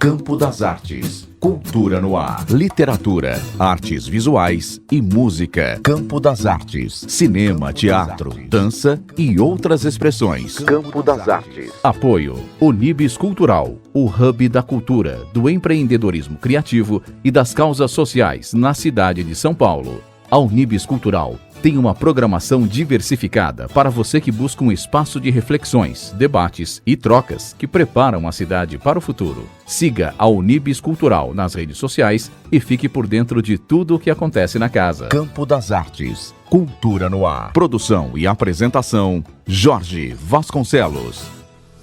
Campo das Artes. Cultura no ar. Literatura, artes visuais e música. Campo das Artes. Cinema, teatro, dança e outras expressões. Campo das Artes. Apoio Unibis Cultural, o hub da cultura, do empreendedorismo criativo e das causas sociais na cidade de São Paulo. A Unibis Cultural tem uma programação diversificada para você que busca um espaço de reflexões, debates e trocas que preparam a cidade para o futuro. Siga a Unibis Cultural nas redes sociais e fique por dentro de tudo o que acontece na casa. Campo das Artes. Cultura no ar. Produção e apresentação, Jorge Vasconcelos.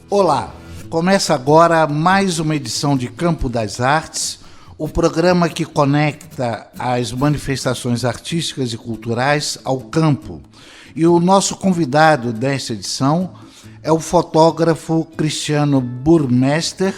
Olá, começa agora mais uma edição de Campo das Artes, o programa que conecta as manifestações artísticas e culturais ao campo. E o nosso convidado desta edição é o fotógrafo Cristiano Burmester,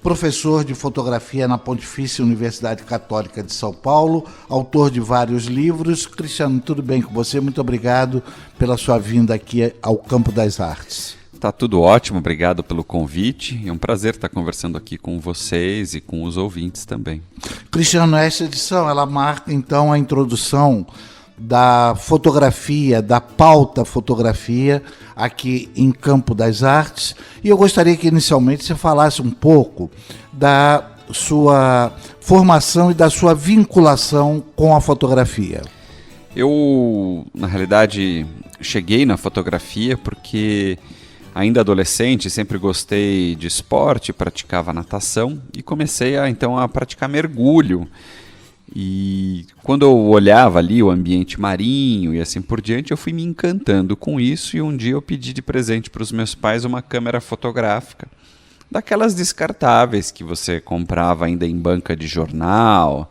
professor de fotografia na Pontifícia Universidade Católica de São Paulo, autor de vários livros. Cristiano, tudo bem com você? Muito obrigado pela sua vinda aqui ao Campo das Artes. Tá tudo ótimo, obrigado pelo convite. É um prazer estar conversando aqui com vocês e com os ouvintes também. Cristiano, essa edição ela marca então a introdução da fotografia, da pauta fotografia aqui em Campo das Artes. E eu gostaria que inicialmente você falasse um pouco da sua formação e da sua vinculação com a fotografia. Eu, na realidade, cheguei na fotografia porque ainda adolescente, sempre gostei de esporte, praticava natação e comecei a praticar mergulho. E quando eu olhava ali o ambiente marinho e assim por diante, eu fui me encantando com isso e um dia eu pedi de presente para os meus pais uma câmera fotográfica, daquelas descartáveis que você comprava ainda em banca de jornal,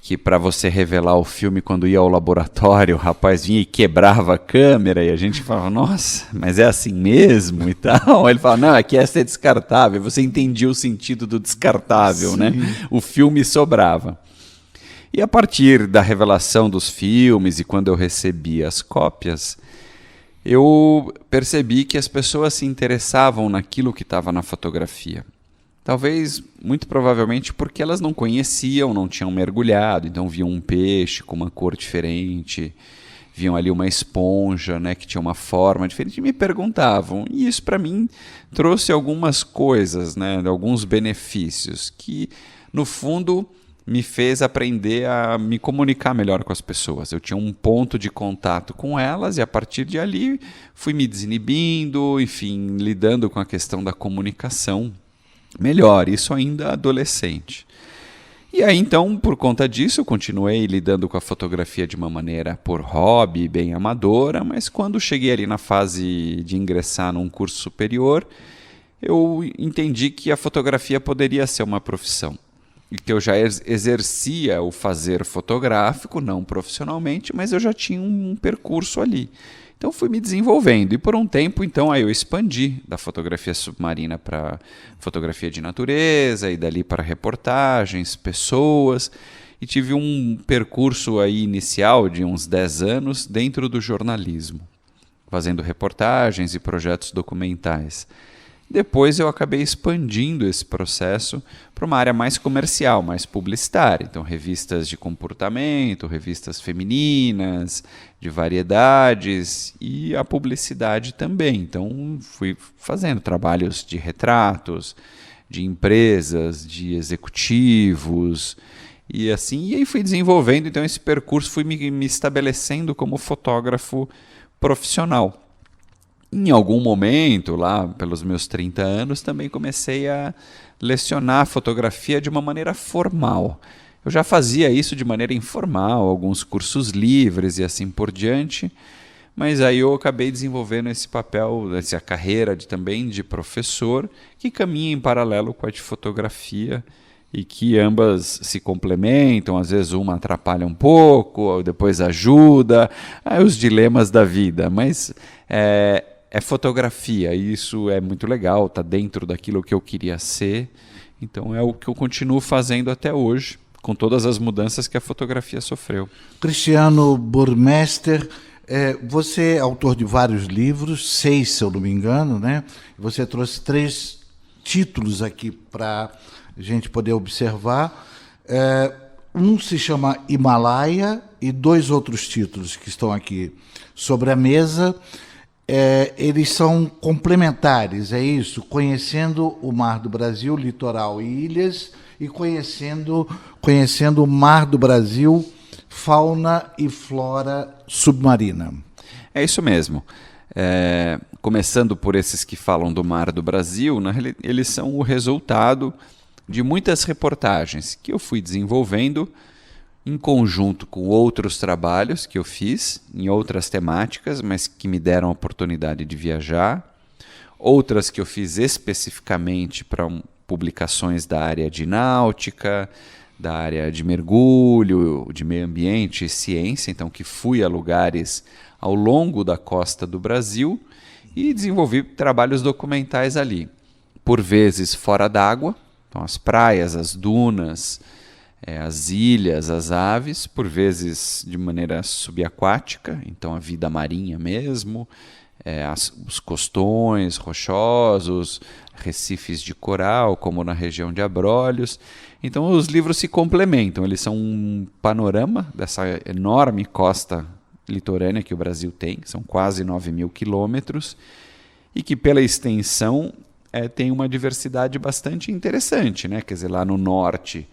que para você revelar o filme quando ia ao laboratório, o rapaz vinha e quebrava a câmera e a gente falava, nossa, mas é assim mesmo e tal. Ele falava, não, é que essa é descartável. Você entendia o sentido do descartável, sim, né? O filme sobrava. E a partir da revelação dos filmes e quando eu recebi as cópias, eu percebi que as pessoas se interessavam naquilo que estava na fotografia. Talvez, muito provavelmente, porque elas não conheciam, não tinham mergulhado, então viam um peixe com uma cor diferente, viam ali uma esponja, né, que tinha uma forma diferente, e me perguntavam. E isso, para mim, trouxe algumas coisas, né, alguns benefícios, que, no fundo, me fez aprender a me comunicar melhor com as pessoas. Eu tinha um ponto de contato com elas e, a partir de ali, fui me desinibindo, enfim, lidando com a questão da comunicação melhor, isso ainda adolescente. E aí então, por conta disso, eu continuei lidando com a fotografia de uma maneira por hobby, bem amadora, mas quando cheguei ali na fase de ingressar num curso superior, eu entendi que a fotografia poderia ser uma profissão. E que eu já exercia o fazer fotográfico, não profissionalmente, mas eu já tinha um percurso ali. Então fui me desenvolvendo e por um tempo então aí eu expandi da fotografia submarina para fotografia de natureza e dali para reportagens, pessoas, e tive um percurso aí inicial de uns 10 anos dentro do jornalismo, fazendo reportagens e projetos documentais. Depois eu acabei expandindo esse processo para uma área mais comercial, mais publicitária. Então, revistas de comportamento, revistas femininas, de variedades e a publicidade também. Então, fui fazendo trabalhos de retratos, de empresas, de executivos e assim. E aí fui desenvolvendo, então esse percurso, fui me estabelecendo como fotógrafo profissional. Em algum momento, lá pelos meus 30 anos, também comecei a lecionar fotografia de uma maneira formal. Eu já fazia isso de maneira informal, alguns cursos livres e assim por diante, mas aí eu acabei desenvolvendo esse papel, essa carreira também de professor, que caminha em paralelo com a de fotografia e que ambas se complementam, às vezes uma atrapalha um pouco, depois ajuda, os dilemas da vida, mas é fotografia, e isso é muito legal, está dentro daquilo que eu queria ser, então é o que eu continuo fazendo até hoje, com todas as mudanças que a fotografia sofreu. Cristiano Burmester, você é autor de vários livros, 6 se eu não me engano, né? Você trouxe 3 títulos aqui para a gente poder observar. Um se chama Himalaia e 2 outros títulos que estão aqui sobre a mesa. Eles são complementares, é isso? Conhecendo o Mar do Brasil, litoral e ilhas, e conhecendo o Mar do Brasil, fauna e flora submarina. É isso mesmo. Começando por esses que falam do Mar do Brasil, eles são o resultado de muitas reportagens que eu fui desenvolvendo em conjunto com outros trabalhos que eu fiz em outras temáticas, mas que me deram a oportunidade de viajar, outras que eu fiz especificamente para publicações da área de náutica, da área de mergulho, de meio ambiente e ciência, então que fui a lugares ao longo da costa do Brasil e desenvolvi trabalhos documentais ali, por vezes fora d'água, então as praias, as dunas, as ilhas, as aves, por vezes de maneira subaquática, então a vida marinha mesmo, os costões rochosos, recifes de coral, como na região de Abrolhos. Então os livros se complementam, eles são um panorama dessa enorme costa litorânea que o Brasil tem, são quase 9.000 quilômetros, e que pela extensão tem uma diversidade bastante interessante, né? Quer dizer, lá no norte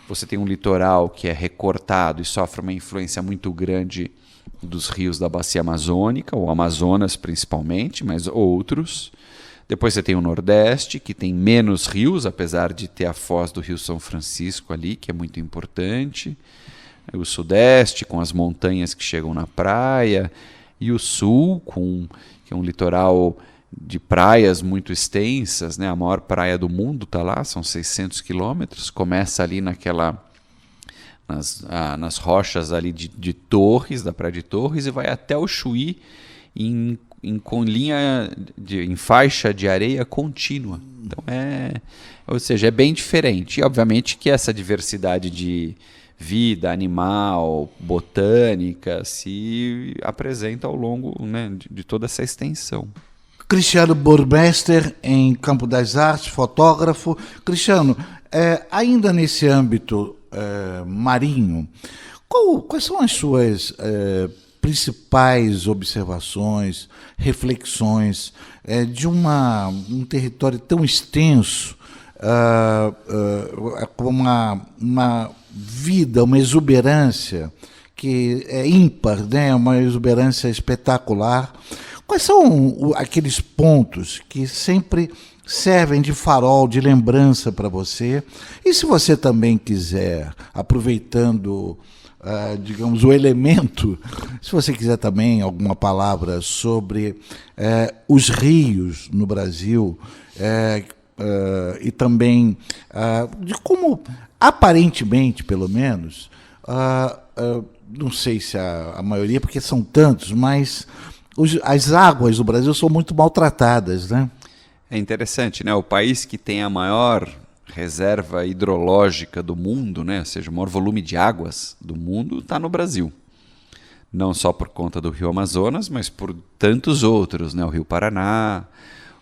você tem um litoral que é recortado e sofre uma influência muito grande dos rios da bacia amazônica, o Amazonas principalmente, mas outros. Depois você tem o Nordeste, que tem menos rios, apesar de ter a foz do Rio São Francisco ali, que é muito importante. O Sudeste, com as montanhas que chegam na praia. E o Sul, que é um litoral de praias muito extensas, né? A maior praia do mundo está lá, são 600 quilômetros. Começa ali nas rochas ali de Torres, da praia de Torres, e vai até o Chuí em faixa de areia contínua. Então ou seja, é bem diferente. E obviamente que essa diversidade de vida animal, botânica, se apresenta ao longo, né, de toda essa extensão. Cristiano Burmester, em Campo das Artes, fotógrafo. Cristiano, ainda nesse âmbito marinho, quais são as suas principais observações, reflexões de um território tão extenso, com uma vida, uma exuberância que é ímpar, né? Uma exuberância espetacular. Quais são aqueles pontos que sempre servem de farol, de lembrança para você? E se você também quiser, aproveitando, digamos, o elemento, se você quiser também alguma palavra sobre os rios no Brasil, e também de como, aparentemente, pelo menos, não sei se a maioria, porque são tantos, mas as águas do Brasil são muito maltratadas, né? É interessante, né? O país que tem a maior reserva hidrológica do mundo, né? Ou seja, o maior volume de águas do mundo está no Brasil. Não só por conta do Rio Amazonas, mas por tantos outros, né? O Rio Paraná,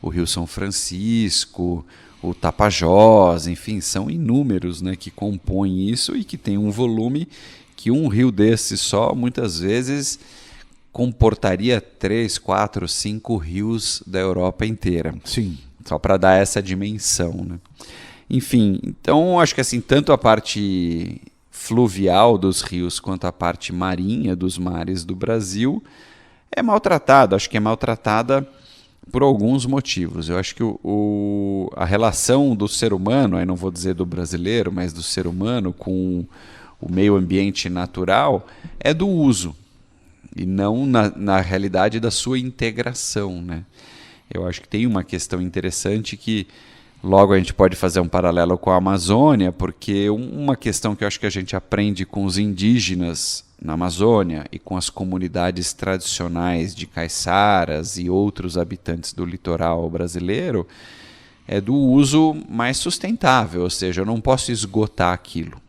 o Rio São Francisco, o Tapajós, enfim, são inúmeros, né, que compõem isso e que tem um volume que um rio desse só, muitas vezes, comportaria 3, 4, 5 rios da Europa inteira. Sim. Só para dar essa dimensão, né? Enfim, então acho que assim, tanto a parte fluvial dos rios quanto a parte marinha dos mares do Brasil é maltratada. Acho que é maltratada por alguns motivos. Eu acho que a relação do ser humano, aí não vou dizer do brasileiro, mas do ser humano com o meio ambiente natural é do uso e não na realidade da sua integração, né? Eu acho que tem uma questão interessante que logo a gente pode fazer um paralelo com a Amazônia, porque uma questão que eu acho que a gente aprende com os indígenas na Amazônia e com as comunidades tradicionais de caiçaras e outros habitantes do litoral brasileiro é do uso mais sustentável, ou seja, eu não posso esgotar aquilo.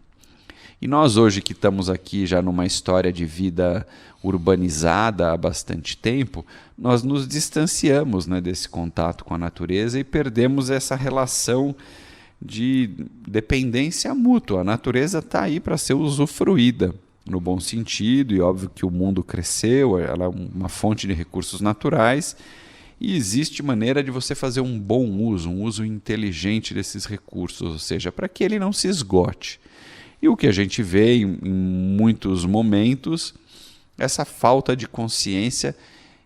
E nós hoje que estamos aqui já numa história de vida urbanizada há bastante tempo, nós nos distanciamos, né, desse contato com a natureza e perdemos essa relação de dependência mútua. A natureza está aí para ser usufruída, no bom sentido, e óbvio que o mundo cresceu, ela é uma fonte de recursos naturais, e existe maneira de você fazer um bom uso, um uso inteligente desses recursos, ou seja, para que ele não se esgote. E o que a gente vê em muitos momentos, essa falta de consciência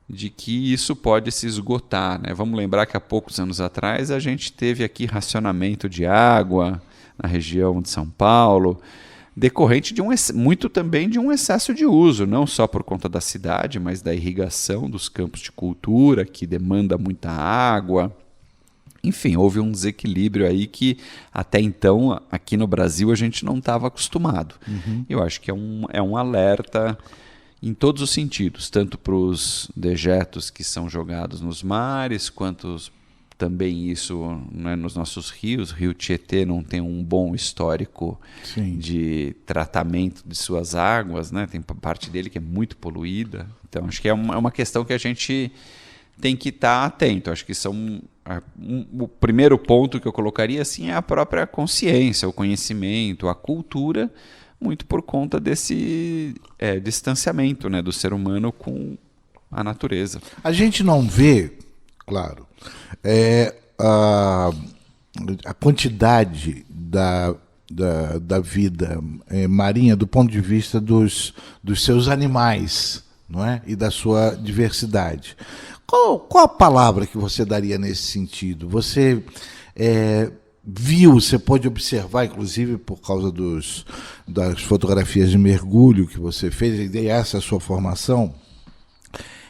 de que isso pode se esgotar, né? Vamos lembrar que há poucos anos atrás a gente teve aqui racionamento de água na região de São Paulo, decorrente de muito também de um excesso de uso, não só por conta da cidade, mas da irrigação dos campos de cultura, que demanda muita água. Enfim, houve um desequilíbrio aí que até então aqui no Brasil a gente não estava acostumado. Eu acho que é um alerta em todos os sentidos, tanto para os dejetos que são jogados nos mares, quanto também isso, né, nos nossos rios. O Rio Tietê não tem um bom histórico de tratamento de suas águas, né? Tem parte dele que é muito poluída. Então, acho que é uma questão que a gente tem que estar atento. Acho que o primeiro ponto que eu colocaria assim, é a própria consciência, o conhecimento, a cultura, muito por conta desse distanciamento, né, do ser humano com a natureza. A gente não vê, claro, a quantidade da vida marinha do ponto de vista dos seus animais, não é? E da sua diversidade. Qual a palavra que você daria nesse sentido? Você viu, você pode observar, inclusive por causa das fotografias de mergulho que você fez, e essa é a sua formação,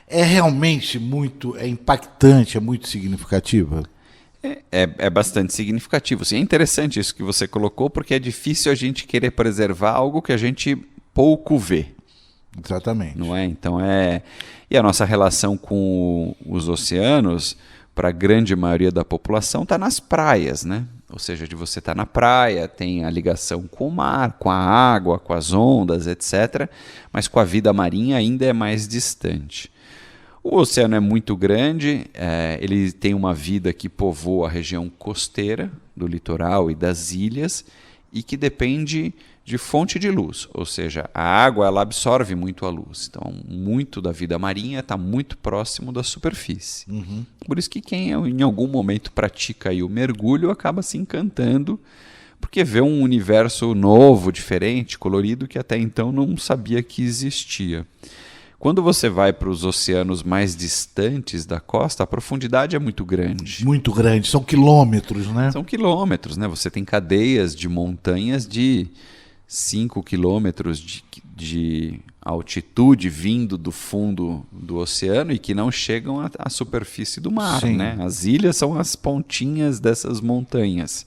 é realmente muito impactante, é muito significativa? É bastante significativo. Sim, é interessante isso que você colocou, porque é difícil a gente querer preservar algo que a gente pouco vê. Exatamente. Não é? Então E a nossa relação com os oceanos, para a grande maioria da população, está nas praias, né? Ou seja, de você estar na praia, tem a ligação com o mar, com a água, com as ondas, etc. Mas com a vida marinha ainda é mais distante. O oceano é muito grande, ele tem uma vida que povoa a região costeira do litoral e das ilhas e que depende de fonte de luz, ou seja, a água ela absorve muito a luz. Então, muito da vida marinha está muito próximo da superfície. Por isso que quem em algum momento pratica aí o mergulho acaba se encantando, porque vê um universo novo, diferente, colorido, que até então não sabia que existia. Quando você vai para os oceanos mais distantes da costa, a profundidade é muito grande. Muito grande, são quilômetros, né? São quilômetros, né? Você tem cadeias de montanhas de 5 quilômetros de altitude vindo do fundo do oceano e que não chegam à superfície do mar, né? As ilhas são as pontinhas dessas montanhas.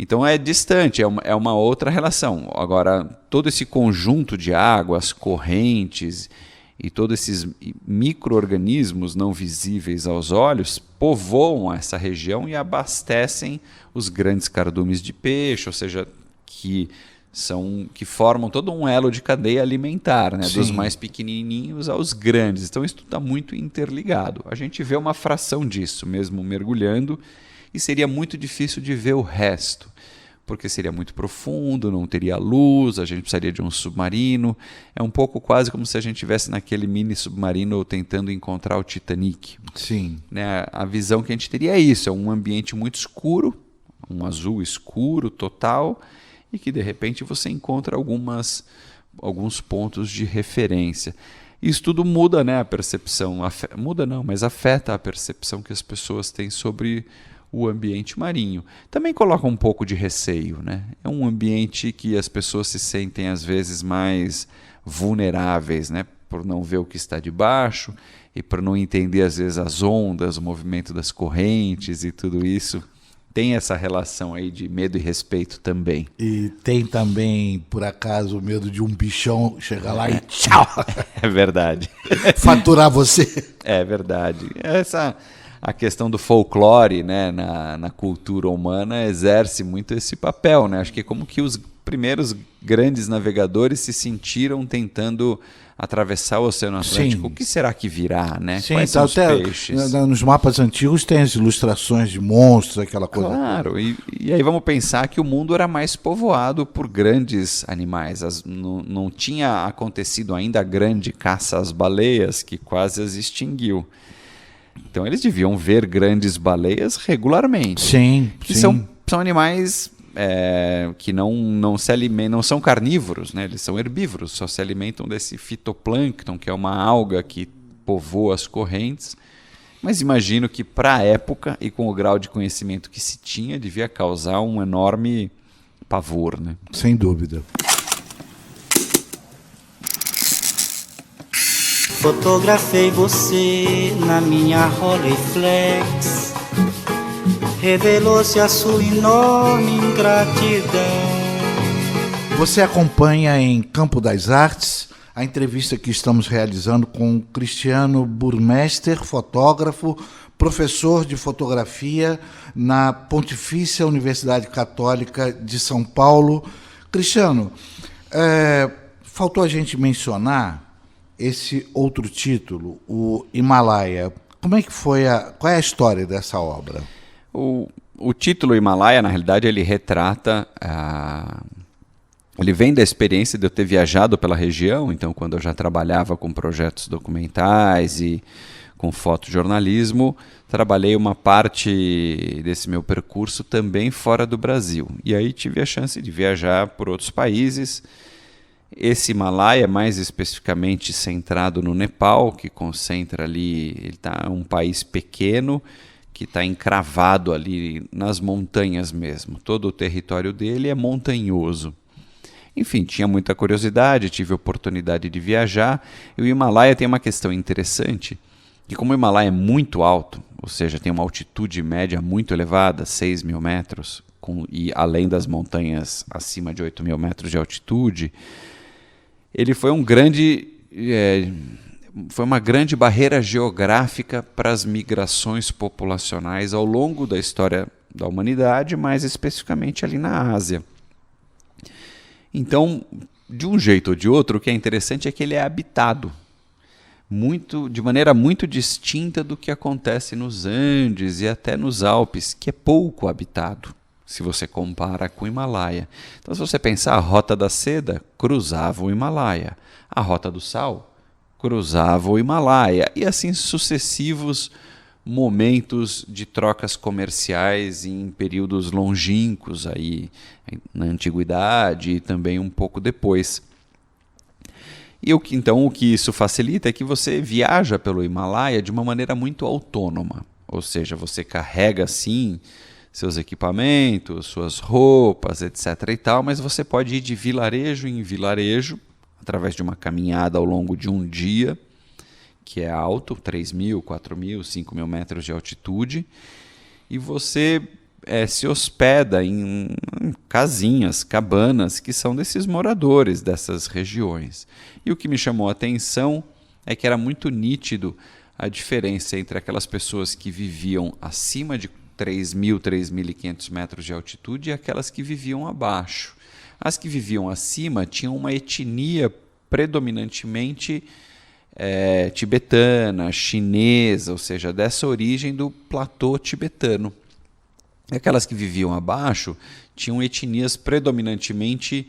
Então é distante, é uma outra relação. Agora, todo esse conjunto de águas, correntes e todos esses micro-organismos não visíveis aos olhos povoam essa região e abastecem os grandes cardumes de peixe, ou seja, que formam todo um elo de cadeia alimentar, né? Dos mais pequenininhos aos grandes. Então isso está muito interligado. A gente vê uma fração disso mesmo mergulhando, e seria muito difícil de ver o resto, porque seria muito profundo, não teria luz, a gente precisaria de um submarino. É um pouco quase como se a gente estivesse naquele mini submarino tentando encontrar o Titanic. Sim. Né? A visão que a gente teria é isso, é um ambiente muito escuro, um azul escuro total, e que de repente você encontra alguns pontos de referência. Isso tudo muda, né, a percepção, muda não, mas afeta a percepção que as pessoas têm sobre o ambiente marinho. Também coloca um pouco de receio, né? É um ambiente que as pessoas se sentem às vezes mais vulneráveis, né? Por não ver o que está debaixo e por não entender às vezes as ondas, o movimento das correntes e tudo isso. Tem essa relação aí de medo e respeito também. E tem também, por acaso, o medo de um bichão chegar lá e tchau! É verdade. Faturar você. É verdade. A questão do folclore, né, na cultura humana exerce muito esse papel, né? Acho que como que os primeiros grandes navegadores se sentiram tentando atravessar o Oceano Atlântico. Sim. O que será que virá, né? Sim, quais são os peixes? Nos mapas antigos tem as ilustrações de monstros, aquela coisa. Claro, e aí vamos pensar que o mundo era mais povoado por grandes animais. Não tinha acontecido ainda a grande caça às baleias, que quase as extinguiu. Então eles deviam ver grandes baleias regularmente. Sim, que sim. São animais que não se alimentam, não são carnívoros, né? Eles são herbívoros, só se alimentam desse fitoplâncton, que é uma alga que povoa as correntes. Mas imagino que para a época e com o grau de conhecimento que se tinha, devia causar um enorme pavor, né? Sem dúvida. Fotografei você na minha Rolleiflex. Revelou-se a sua enorme ingratidão. Você acompanha em Campo das Artes a entrevista que estamos realizando com Cristiano Burmester, fotógrafo, professor de fotografia na Pontifícia Universidade Católica de São Paulo. Cristiano, faltou a gente mencionar esse outro título, o Himalaia. Como é que foi qual é a história dessa obra? O título Himalaia, na realidade, ele retrata... Ele vem da experiência de eu ter viajado pela região, então quando eu já trabalhava com projetos documentais e com fotojornalismo, trabalhei uma parte desse meu percurso também fora do Brasil. E aí tive a chance de viajar por outros países. Esse Himalaia, mais especificamente centrado no Nepal, que concentra ali, ele está um país pequeno, que está encravado ali nas montanhas mesmo. Todo o território dele é montanhoso. Enfim, tinha muita curiosidade, tive a oportunidade de viajar. E o Himalaia tem uma questão interessante, que como o Himalaia é muito alto, ou seja, tem uma altitude média muito elevada, 6 mil metros, e além das montanhas acima de 8 mil metros de altitude, ele foi foi uma grande barreira geográfica para as migrações populacionais ao longo da história da humanidade, mais especificamente ali na Ásia. Então, de um jeito ou de outro, o que é interessante é que ele é habitado de maneira muito distinta do que acontece nos Andes e até nos Alpes, que é pouco habitado, se você compara com o Himalaia. Então, se você pensar, a Rota da Seda cruzava o Himalaia, a Rota do Sal cruzava o Himalaia, e assim sucessivos momentos de trocas comerciais em períodos longínquos aí na antiguidade e também um pouco depois. E então o que isso facilita é que você viaja pelo Himalaia de uma maneira muito autônoma, ou seja, você carrega sim seus equipamentos, suas roupas, etc. e tal, mas você pode ir de vilarejo em vilarejo através de uma caminhada ao longo de um dia, que é alto, 3 mil, 4 mil, 5 mil metros de altitude, e você se hospeda em casinhas, cabanas, que são desses moradores dessas regiões. E o que me chamou a atenção é que era muito nítido a diferença entre aquelas pessoas que viviam acima de 3 mil, 3.500 metros de altitude e aquelas que viviam abaixo. As que viviam acima tinham uma etnia predominantemente tibetana, chinesa, ou seja, dessa origem do platô tibetano. Aquelas que viviam abaixo tinham etnias predominantemente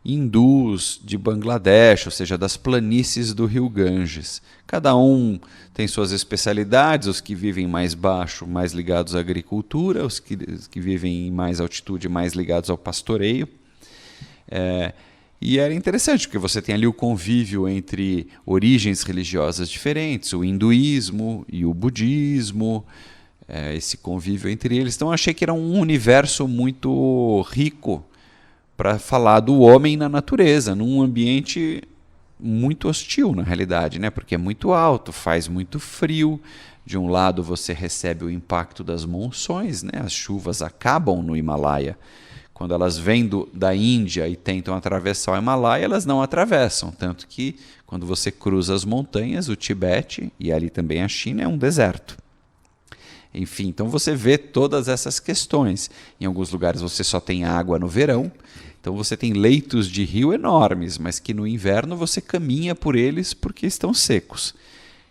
hindus de Bangladesh, ou seja, das planícies do rio Ganges. Cada um tem suas especialidades, os que vivem mais baixo, mais ligados à agricultura, os que vivem em mais altitude, mais ligados ao pastoreio. E era interessante, porque você tem ali o convívio entre origens religiosas diferentes, o hinduísmo e o budismo, esse convívio entre eles. Então, achei que era um universo muito rico para falar do homem na natureza, num ambiente muito hostil, na realidade, né? Porque é muito alto, faz muito frio. De um lado, você recebe o impacto das monções, né? As chuvas acabam no Himalaia. Quando elas vêm da Índia e tentam atravessar o Himalaia, elas não atravessam. Tanto que, quando você cruza as montanhas, o Tibete, e ali também a China, é um deserto. Enfim, então você vê todas essas questões. Em alguns lugares você só tem água no verão. Então você tem leitos de rio enormes, mas que no inverno você caminha por eles porque estão secos.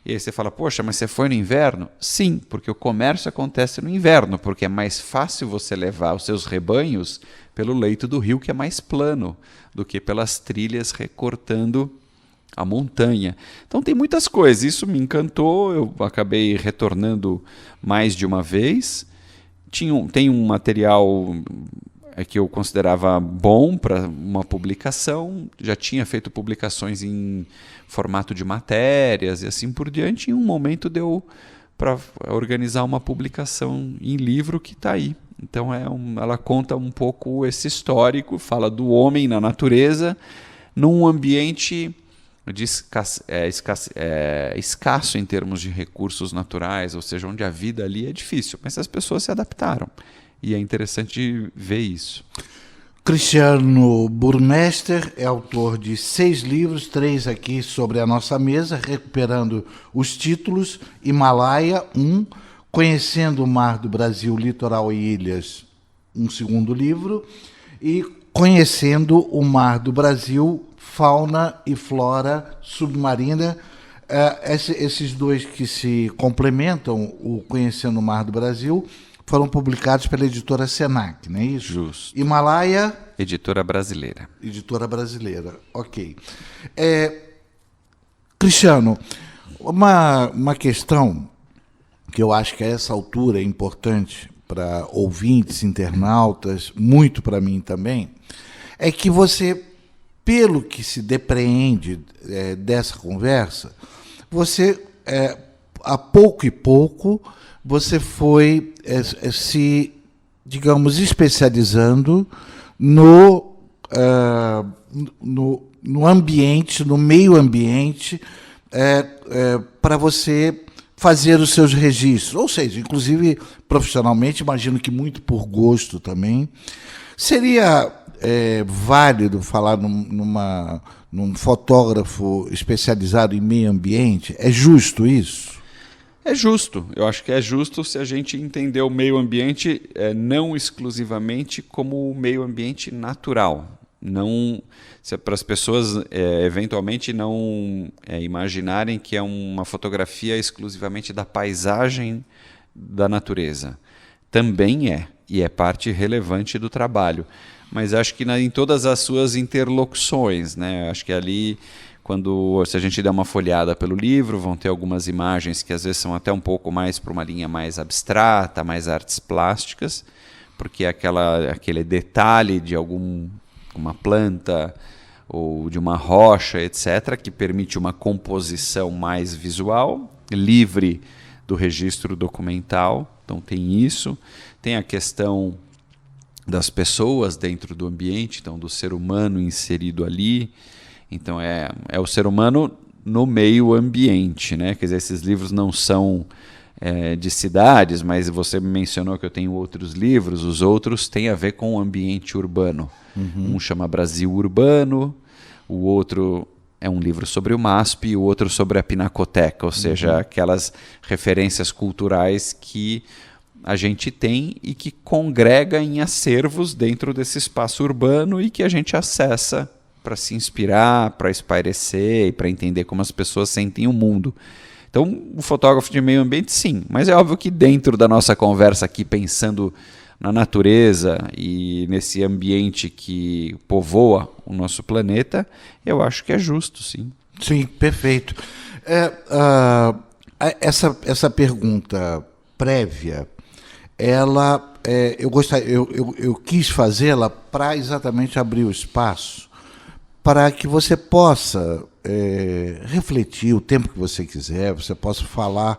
E aí você fala, poxa, mas você foi no inverno? Sim, porque o comércio acontece no inverno, porque é mais fácil você levar os seus rebanhos pelo leito do rio, que é mais plano, do que pelas trilhas recortando a montanha. Então tem muitas coisas, isso me encantou, eu acabei retornando mais de uma vez. Tem um material que eu considerava bom para uma publicação, já tinha feito publicações em formato de matérias e assim por diante, e em um momento deu para organizar uma publicação em livro que está aí. Então ela conta um pouco esse histórico, fala do homem na natureza, num ambiente escasso em termos de recursos naturais, ou seja, onde a vida ali é difícil, mas as pessoas se adaptaram. E é interessante ver isso. Cristiano Burmester é autor de 6 livros, 3 aqui sobre a nossa mesa, recuperando os títulos: Himalaia, 1, Conhecendo o Mar do Brasil, Litoral e Ilhas, um segundo livro, e Conhecendo o Mar do Brasil, Fauna e Flora Submarina. Esses 2 que se complementam, o Conhecendo o Mar do Brasil, foram publicados pela editora Senac, não é isso? Justo. Himalaia... Editora brasileira. Editora brasileira, ok. Cristiano, uma questão que eu acho que a essa altura é importante para ouvintes, internautas, muito para mim também, é que você, pelo que se depreende dessa conversa, você, a pouco e pouco, você foi se, digamos, especializando no ambiente, no meio ambiente, para você fazer os seus registros. Ou seja, inclusive profissionalmente, imagino que muito por gosto também. Seria válido falar num fotógrafo especializado em meio ambiente? É justo isso? É justo, eu acho que é justo se a gente entender o meio ambiente não exclusivamente como o meio ambiente natural. Não, para as pessoas eventualmente não imaginarem que é uma fotografia exclusivamente da paisagem da natureza. Também e é parte relevante do trabalho. Mas acho que em todas as suas interlocuções, né? Acho que ali... se a gente der uma folhada pelo livro, vão ter algumas imagens que às vezes são até um pouco mais para uma linha mais abstrata, mais artes plásticas, porque aquele detalhe de uma planta ou de uma rocha, etc., que permite uma composição mais visual, livre do registro documental. Então tem isso. Tem a questão das pessoas dentro do ambiente, então do ser humano inserido ali. Então é o ser humano no meio ambiente, né? Quer dizer, esses livros não são de cidades, mas você mencionou que eu tenho outros livros, os outros têm a ver com o ambiente urbano. Um chama Brasil Urbano, o outro é um livro sobre o MASP e o outro sobre a Pinacoteca, ou seja, aquelas referências culturais que a gente tem e que congrega em acervos dentro desse espaço urbano e que a gente acessa para se inspirar, para espairecer e para entender como as pessoas sentem o mundo. Então, o fotógrafo de meio ambiente, sim, mas é óbvio que dentro da nossa conversa aqui, pensando na natureza e nesse ambiente que povoa o nosso planeta, eu acho que é justo, sim. Sim, perfeito. Essa pergunta prévia, eu quis fazê-la para exatamente abrir o espaço para que você possa refletir o tempo que você quiser, você possa falar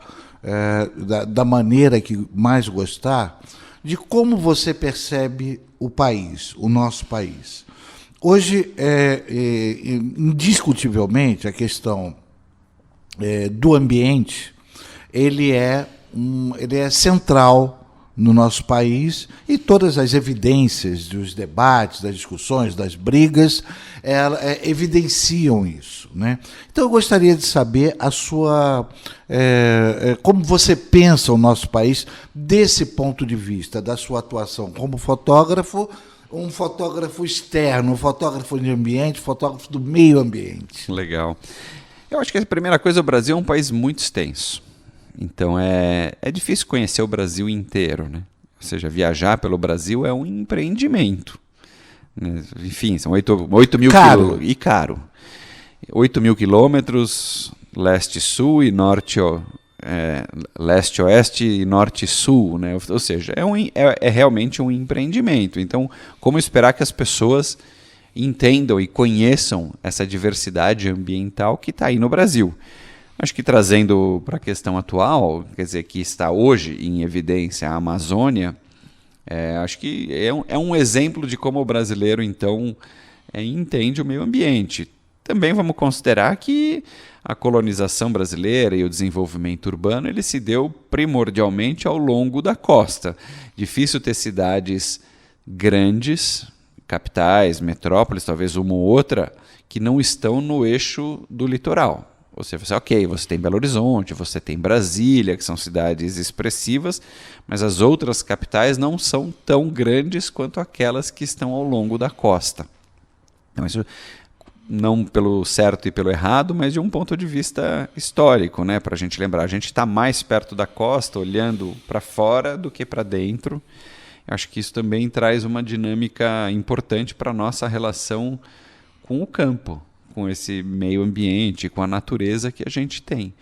da maneira que mais gostar, de como você percebe o país, o nosso país. Hoje, indiscutivelmente, a questão do ambiente, ele é central no nosso país, e todas as evidências dos debates, das discussões, das brigas, evidenciam isso, né? Então eu gostaria de saber como você pensa o nosso país desse ponto de vista, da sua atuação como fotógrafo um fotógrafo externo, um fotógrafo de ambiente, fotógrafo do meio ambiente. Legal. Eu acho que a primeira coisa, o Brasil é um país muito extenso. Então é difícil conhecer o Brasil inteiro, né? Ou seja, viajar pelo Brasil é um empreendimento. Né? Enfim, são 8 mil quilômetros. E caro. 8 mil quilômetros, leste-sul e leste-oeste e norte-sul, né? Ou seja, é realmente um empreendimento. Então, como esperar que as pessoas entendam e conheçam essa diversidade ambiental que está aí no Brasil? Acho que trazendo para a questão atual, quer dizer, que está hoje em evidência a Amazônia, acho que é um exemplo de como o brasileiro, então, entende o meio ambiente. Também vamos considerar que a colonização brasileira e o desenvolvimento urbano ele se deu primordialmente ao longo da costa. Difícil ter cidades grandes, capitais, metrópoles, talvez uma ou outra, que não estão no eixo do litoral. Você tem Belo Horizonte, você tem Brasília, que são cidades expressivas, mas as outras capitais não são tão grandes quanto aquelas que estão ao longo da costa. Então, isso não pelo certo e pelo errado, mas de um ponto de vista histórico, né? Para a gente lembrar, a gente está mais perto da costa, olhando para fora do que para dentro. Eu acho que isso também traz uma dinâmica importante para a nossa relação com o campo, com esse meio ambiente, com a natureza que a gente tem.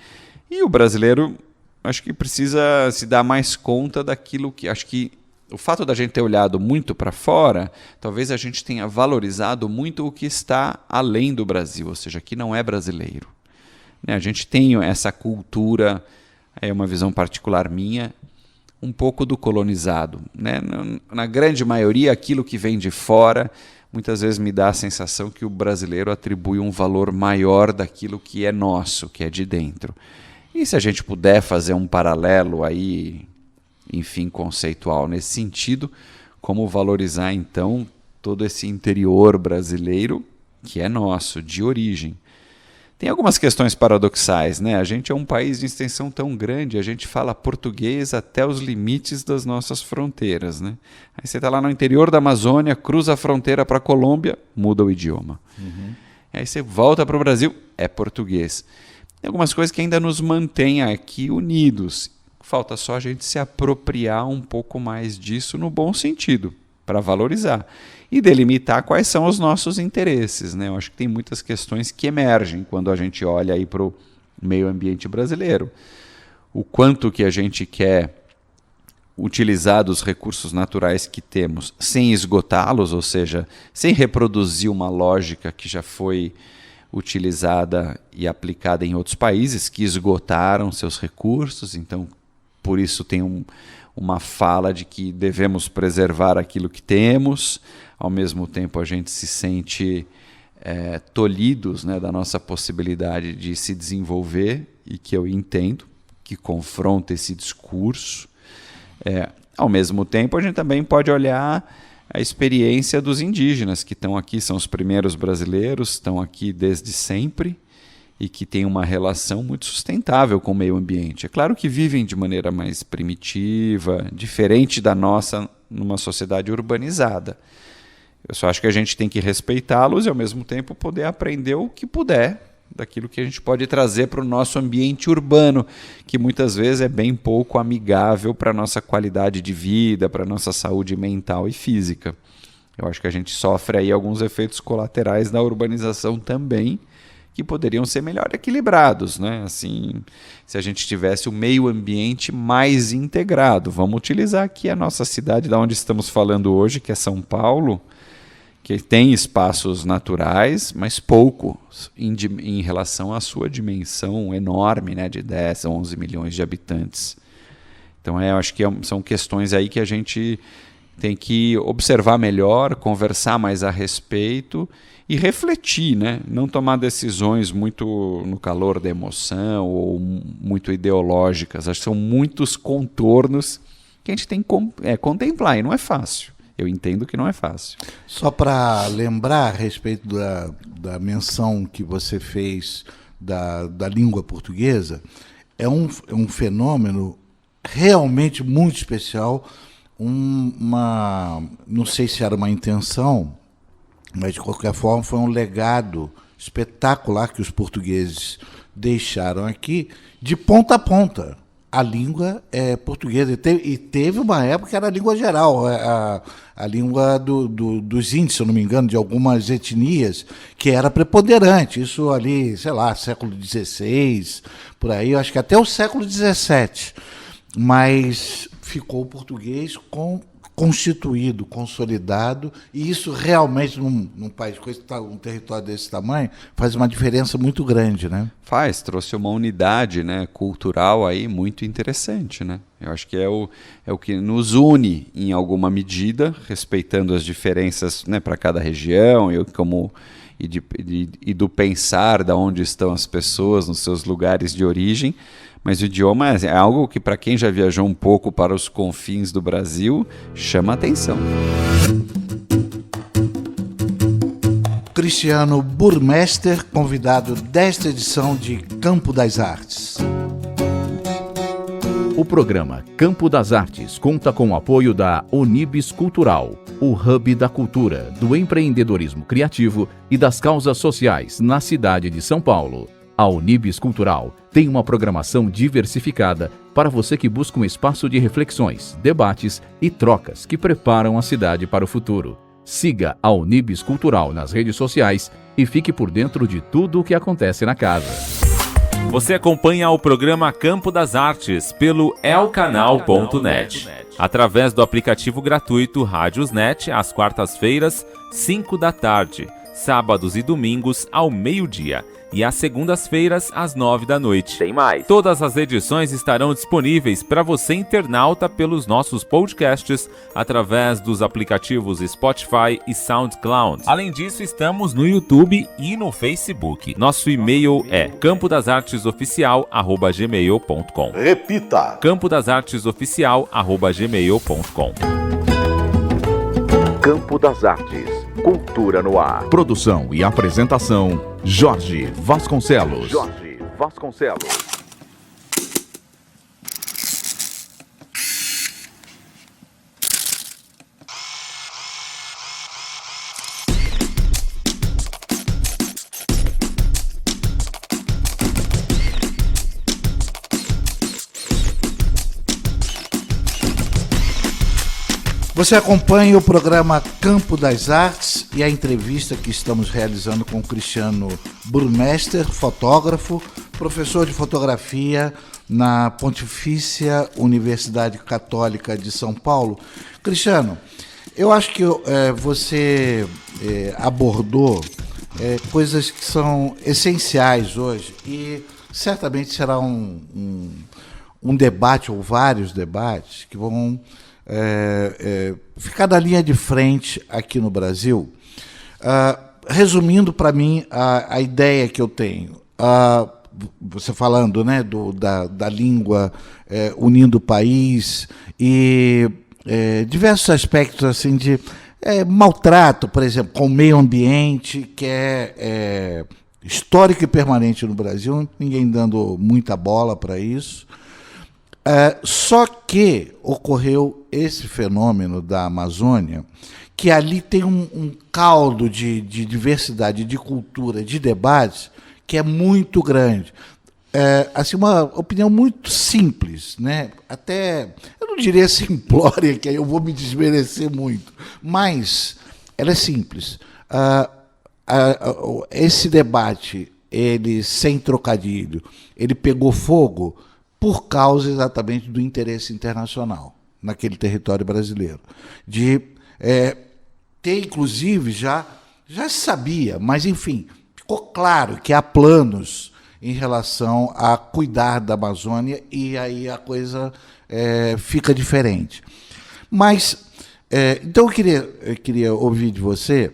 E o brasileiro, acho que precisa se dar mais conta daquilo que... Acho que o fato da gente ter olhado muito para fora, talvez a gente tenha valorizado muito o que está além do Brasil, ou seja, que não é brasileiro. A gente tem essa cultura, é uma visão particular minha, um pouco do colonizado. Né? Na grande maioria, aquilo que vem de fora, muitas vezes me dá a sensação que o brasileiro atribui um valor maior daquilo que é nosso, que é de dentro. E se a gente puder fazer um paralelo aí, enfim, conceitual nesse sentido, como valorizar então todo esse interior brasileiro que é nosso, de origem. Tem algumas questões paradoxais, né? A gente é um país de extensão tão grande, a gente fala português até os limites das nossas fronteiras, né? Aí você está lá no interior da Amazônia, cruza a fronteira para a Colômbia, muda o idioma. Aí você volta para o Brasil, é português. Tem algumas coisas que ainda nos mantêm aqui unidos. Falta só a gente se apropriar um pouco mais disso no bom sentido, para valorizar. E delimitar quais são os nossos interesses. Né? Eu acho que tem muitas questões que emergem quando a gente olha aí para o meio ambiente brasileiro. O quanto que a gente quer utilizar dos recursos naturais que temos sem esgotá-los, ou seja, sem reproduzir uma lógica que já foi utilizada e aplicada em outros países que esgotaram seus recursos. Então, por isso tem uma fala de que devemos preservar aquilo que temos. Ao mesmo tempo, a gente se sente tolhidos, né, da nossa possibilidade de se desenvolver, e que eu entendo, que confronta esse discurso. Ao mesmo tempo, a gente também pode olhar a experiência dos indígenas que estão aqui, são os primeiros brasileiros, estão aqui desde sempre e que têm uma relação muito sustentável com o meio ambiente. É claro que vivem de maneira mais primitiva, diferente da nossa numa sociedade urbanizada. Eu só acho que a gente tem que respeitá-los e, ao mesmo tempo, poder aprender o que puder daquilo que a gente pode trazer para o nosso ambiente urbano, que muitas vezes é bem pouco amigável para a nossa qualidade de vida, para a nossa saúde mental e física. Eu acho que a gente sofre aí alguns efeitos colaterais da urbanização também, que poderiam ser melhor equilibrados, né? Assim, se a gente tivesse o meio ambiente mais integrado. Vamos utilizar aqui a nossa cidade, da onde estamos falando hoje, que é São Paulo, que tem espaços naturais, mas poucos em relação à sua dimensão enorme, né, de 10 a 11 milhões de habitantes. Então, eu acho que são questões aí que a gente tem que observar melhor, conversar mais a respeito e refletir, né? Não tomar decisões muito no calor da emoção ou muito ideológicas. Acho que são muitos contornos que a gente tem que contemplar, e não é fácil. Eu entendo que não é fácil. Só para lembrar a respeito da menção que você fez da língua portuguesa, é um fenômeno realmente muito especial, não sei se era uma intenção, mas de qualquer forma foi um legado espetacular que os portugueses deixaram aqui, de ponta a ponta. A língua é portuguesa. E teve uma época que era a língua geral, a língua dos índios, se eu não me engano, de algumas etnias, que era preponderante. Isso ali, sei lá, século XVI, por aí, eu acho que até o século XVII. Mas ficou o português constituído, consolidado, e isso realmente, num país com um território desse tamanho, faz uma diferença muito grande, né? Trouxe uma unidade, né, cultural aí muito interessante, né? Eu acho que é o que nos une em alguma medida, respeitando as diferenças, né, para cada região e do pensar da onde estão as pessoas nos seus lugares de origem. Mas o idioma é algo que, para quem já viajou um pouco para os confins do Brasil, chama atenção. Cristiano Burmester, convidado desta edição de Campo das Artes. O programa Campo das Artes conta com o apoio da Unibis Cultural, o hub da cultura, do empreendedorismo criativo e das causas sociais na cidade de São Paulo. A Unibis Cultural tem uma programação diversificada para você que busca um espaço de reflexões, debates e trocas que preparam a cidade para o futuro. Siga a Unibis Cultural nas redes sociais e fique por dentro de tudo o que acontece na casa. Você acompanha o programa Campo das Artes pelo elcanal.net, através do aplicativo gratuito Rádiosnet, às quartas-feiras, 5 da tarde, sábados e domingos ao meio-dia, e às segundas-feiras, às 9 da noite. Tem mais! Todas as edições estarão disponíveis para você, internauta, pelos nossos podcasts, através dos aplicativos Spotify e SoundCloud. Além disso, estamos no YouTube e no Facebook. Nosso e-mail é campodasartesoficial@gmail.com. Repita! campodasartesoficial@gmail.com. Campo das Artes, cultura no ar. Produção e apresentação, Jorge Vasconcelos. Você acompanha o programa Campo das Artes e a entrevista que estamos realizando com o Cristiano Burmester, fotógrafo, professor de fotografia na Pontifícia Universidade Católica de São Paulo. Cristiano, eu acho que você abordou coisas que são essenciais hoje e certamente será um debate ou vários debates que vão ficar na linha de frente aqui no Brasil. Resumindo para mim a ideia que eu tenho, você falando, né, da língua unindo o país e diversos aspectos assim de maltrato, por exemplo, com o meio ambiente, que é histórico e permanente no Brasil, ninguém dando muita bola para isso. Só que ocorreu esse fenômeno da Amazônia, que ali tem um caldo de diversidade, de cultura, de debates, que é muito grande. Assim, uma opinião muito simples, né? Até, eu não diria simplória, que aí eu vou me desmerecer muito, mas ela é simples. Esse debate, ele sem trocadilho, ele pegou fogo por causa exatamente do interesse internacional naquele território brasileiro. De ter, inclusive, já se sabia, mas, enfim, ficou claro que há planos em relação a cuidar da Amazônia e aí a coisa fica diferente. Mas, então, eu queria ouvir de você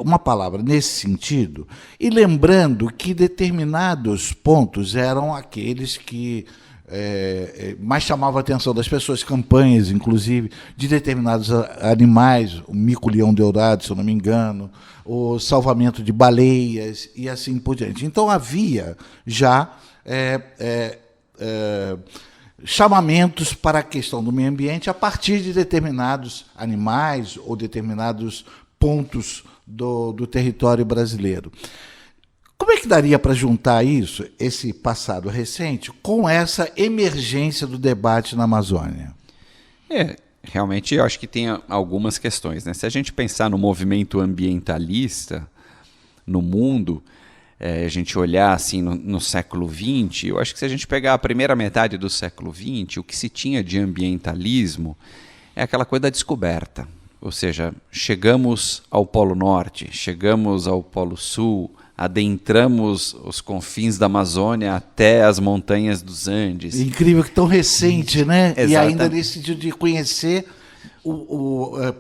uma palavra nesse sentido, e lembrando que determinados pontos eram aqueles que mais chamavam a atenção das pessoas, campanhas, inclusive, de determinados animais, o mico-leão dourado, se eu não me engano, o salvamento de baleias e assim por diante. Então havia já chamamentos para a questão do meio ambiente a partir de determinados animais ou determinados pontos do território brasileiro. Como é que daria para juntar isso, esse passado recente, com essa emergência do debate na Amazônia? Realmente eu acho que tem algumas questões, né? Se a gente pensar no movimento ambientalista no mundo, a gente olhar assim no século XX, eu acho que se a gente pegar a primeira metade do século XX, o que se tinha de ambientalismo é aquela coisa da descoberta. Ou seja, chegamos ao Polo Norte, chegamos ao Polo Sul, adentramos os confins da Amazônia até as montanhas dos Andes. Incrível que tão recente, né? Exatamente. E ainda nesse sentido de conhecer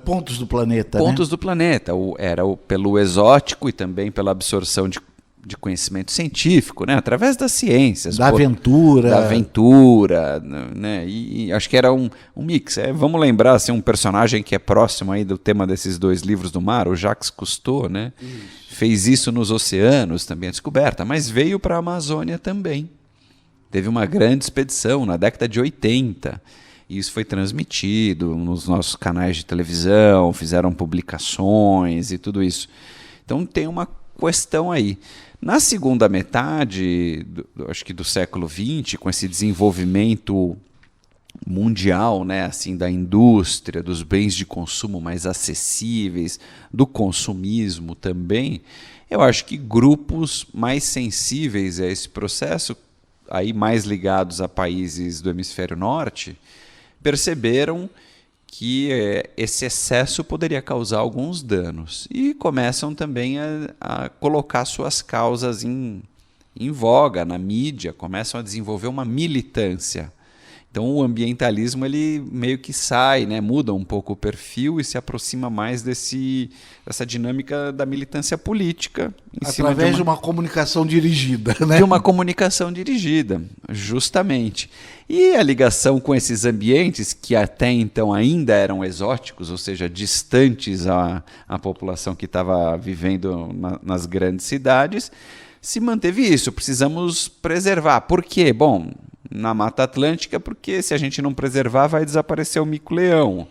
pontos do planeta. Pontos do planeta. Era pelo exótico e também pela absorção de conhecimento científico, né? Através das ciências. Da aventura. Da aventura, né? E acho que era um mix. Vamos lembrar assim, um personagem que é próximo aí do tema desses dois livros do mar, o Jacques Cousteau, né? Isso. Fez isso nos oceanos, também a descoberta, mas veio para a Amazônia também. Teve uma grande expedição na década de 80, e isso foi transmitido nos nossos canais de televisão, fizeram publicações e tudo isso. Então tem uma questão aí. Na segunda metade, acho que do século XX, com esse desenvolvimento mundial, né, assim, da indústria, dos bens de consumo mais acessíveis, do consumismo também, eu acho que grupos mais sensíveis a esse processo, aí mais ligados a países do hemisfério norte, perceberam que esse excesso poderia causar alguns danos e começam também a colocar suas causas em voga na mídia, começam a desenvolver uma militância. Então o ambientalismo ele meio que sai, né, muda um pouco o perfil e se aproxima mais dessa dinâmica da militância política. Através de uma comunicação dirigida, né? De uma comunicação dirigida, justamente. E a ligação com esses ambientes que até então ainda eram exóticos, ou seja, distantes à população que estava vivendo nas grandes cidades, se manteve isso. Precisamos preservar. Por quê? Bom, na Mata Atlântica, porque se a gente não preservar, vai desaparecer o mico-leão.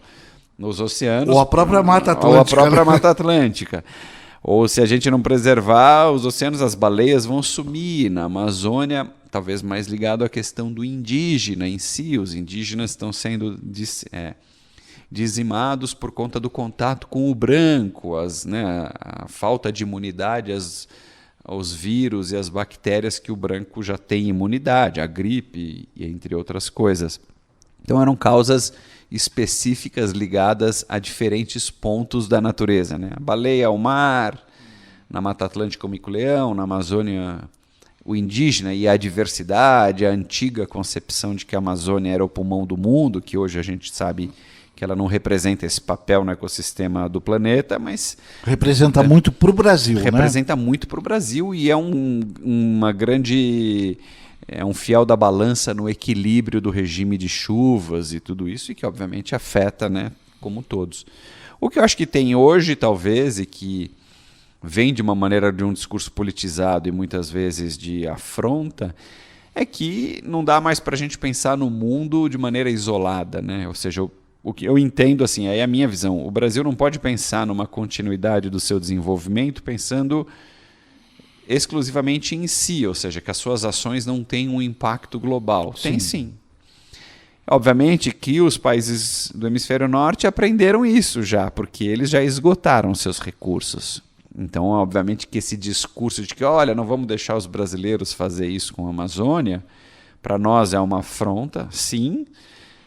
Nos oceanos... Ou a própria Mata Atlântica. Ou a própria Mata Atlântica. Ou se a gente não preservar, os oceanos, as baleias vão sumir. Na Amazônia, talvez mais ligado à questão do indígena em si. Os indígenas estão sendo dizimados por conta do contato com o branco, a falta de imunidade, aos vírus e as bactérias que o branco já tem imunidade, a gripe e entre outras coisas. Então eram causas específicas ligadas a diferentes pontos da natureza, né? A baleia, o mar, na Mata Atlântica o mico-leão, na Amazônia o indígena e a diversidade, a antiga concepção de que a Amazônia era o pulmão do mundo, que hoje a gente sabe que ela não representa esse papel no ecossistema do planeta, mas... Representa muito para o Brasil, né? Representa muito para o Brasil e é uma grande... É um fiel da balança no equilíbrio do regime de chuvas e tudo isso, e que obviamente afeta, né, como todos. O que eu acho que tem hoje, talvez, e que vem de uma maneira de um discurso politizado e muitas vezes de afronta, é que não dá mais para a gente pensar no mundo de maneira isolada, né? Ou seja, o que eu entendo, assim, é a minha visão. O Brasil não pode pensar numa continuidade do seu desenvolvimento pensando exclusivamente em si, ou seja, que as suas ações não têm um impacto global. Sim. Tem sim. Obviamente que os países do hemisfério norte aprenderam isso já, porque eles já esgotaram seus recursos. Então, obviamente que esse discurso de que, olha, não vamos deixar os brasileiros fazer isso com a Amazônia, para nós é uma afronta, sim,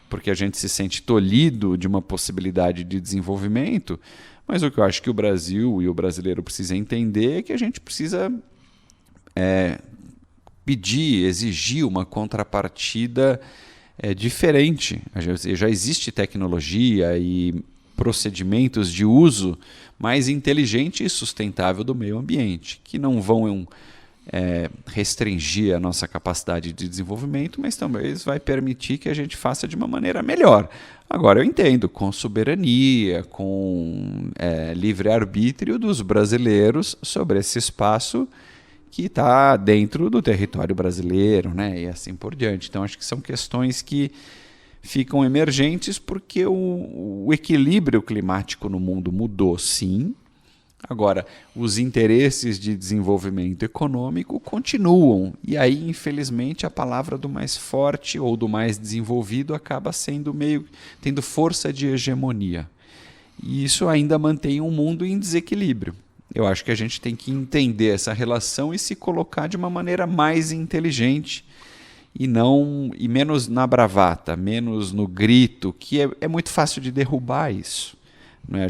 porque a gente se sente tolhido de uma possibilidade de desenvolvimento, mas o que eu acho que o Brasil e o brasileiro precisa entender é que a gente precisa pedir, exigir uma contrapartida diferente. Já existe tecnologia e procedimentos de uso mais inteligente e sustentável do meio ambiente, que não vão restringir a nossa capacidade de desenvolvimento, mas também vai permitir que a gente faça de uma maneira melhor. Agora, eu entendo, com soberania, com livre-arbítrio dos brasileiros sobre esse espaço que está dentro do território brasileiro, né? E assim por diante. Então, acho que são questões que ficam emergentes porque o equilíbrio climático no mundo mudou, sim. Agora, os interesses de desenvolvimento econômico continuam. E aí, infelizmente, a palavra do mais forte ou do mais desenvolvido acaba sendo tendo força de hegemonia. E isso ainda mantém um mundo em desequilíbrio. Eu acho que a gente tem que entender essa relação e se colocar de uma maneira mais inteligente e menos na bravata, menos no grito, que é muito fácil de derrubar isso. Não é?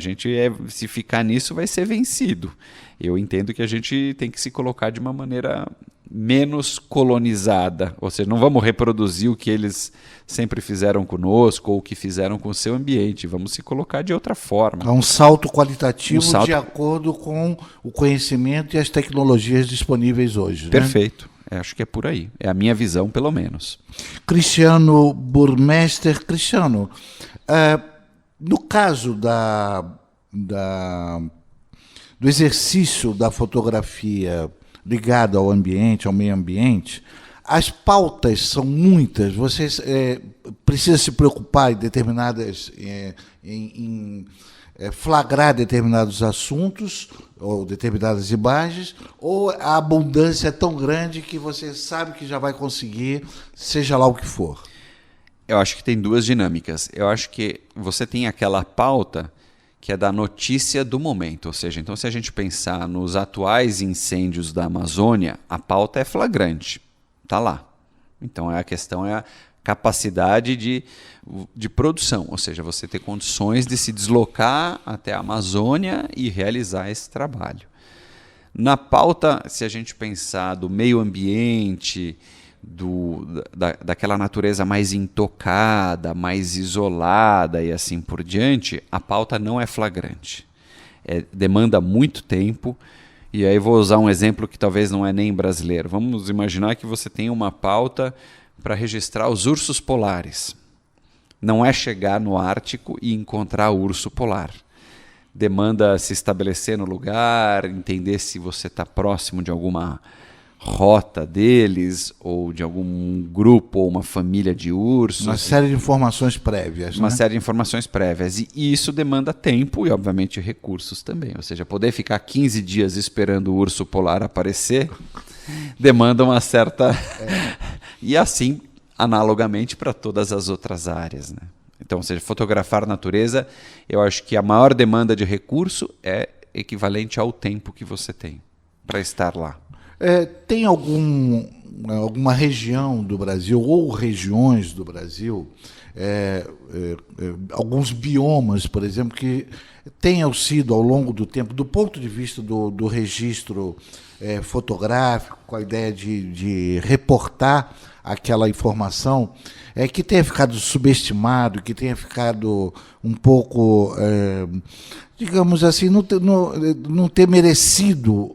Se ficar nisso, vai ser vencido. Eu entendo que a gente tem que se colocar de uma maneira menos colonizada, ou seja, não vamos reproduzir o que eles sempre fizeram conosco ou o que fizeram com o seu ambiente, vamos se colocar de outra forma. É um salto qualitativo de acordo com o conhecimento e as tecnologias disponíveis hoje. Perfeito. Né? Acho que é por aí. É a minha visão, pelo menos. Cristiano Burmester. Cristiano, no caso do exercício da fotografia ligada ao ambiente, ao meio ambiente, as pautas são muitas. Você precisa se preocupar em determinadas, em flagrar determinados assuntos ou determinadas imagens, ou a abundância é tão grande que você sabe que já vai conseguir, seja lá o que for? Eu acho que tem duas dinâmicas. Eu acho que você tem aquela pauta que é da notícia do momento. Ou seja, então se a gente pensar nos atuais incêndios da Amazônia, a pauta é flagrante. Está lá. Então a questão é a capacidade de produção. Ou seja, você ter condições de se deslocar até a Amazônia e realizar esse trabalho. Na pauta, se a gente pensar do meio ambiente, daquela natureza mais intocada, mais isolada e assim por diante, a pauta não é flagrante. Demanda muito tempo. E aí vou usar um exemplo que talvez não é nem brasileiro. Vamos imaginar que você tem uma pauta para registrar os ursos polares. Não é chegar no Ártico e encontrar o urso polar. Demanda se estabelecer no lugar, entender se você está próximo de alguma rota deles, ou de algum grupo ou uma família de ursos. Uma série de informações prévias. Uma série de informações prévias. E isso demanda tempo e, obviamente, recursos também. Ou seja, poder ficar 15 dias esperando o urso polar aparecer demanda uma certa... E assim, analogamente, para todas as outras áreas. Né? Então, ou seja, fotografar a natureza, eu acho que a maior demanda de recurso é equivalente ao tempo que você tem para estar lá. Tem alguma região do Brasil, ou regiões do Brasil, alguns biomas, por exemplo, que tenham sido, ao longo do tempo, do ponto de vista do registro fotográfico, com a ideia de reportar aquela informação, que tenha ficado subestimado, que tenha ficado um pouco, digamos assim, não ter merecido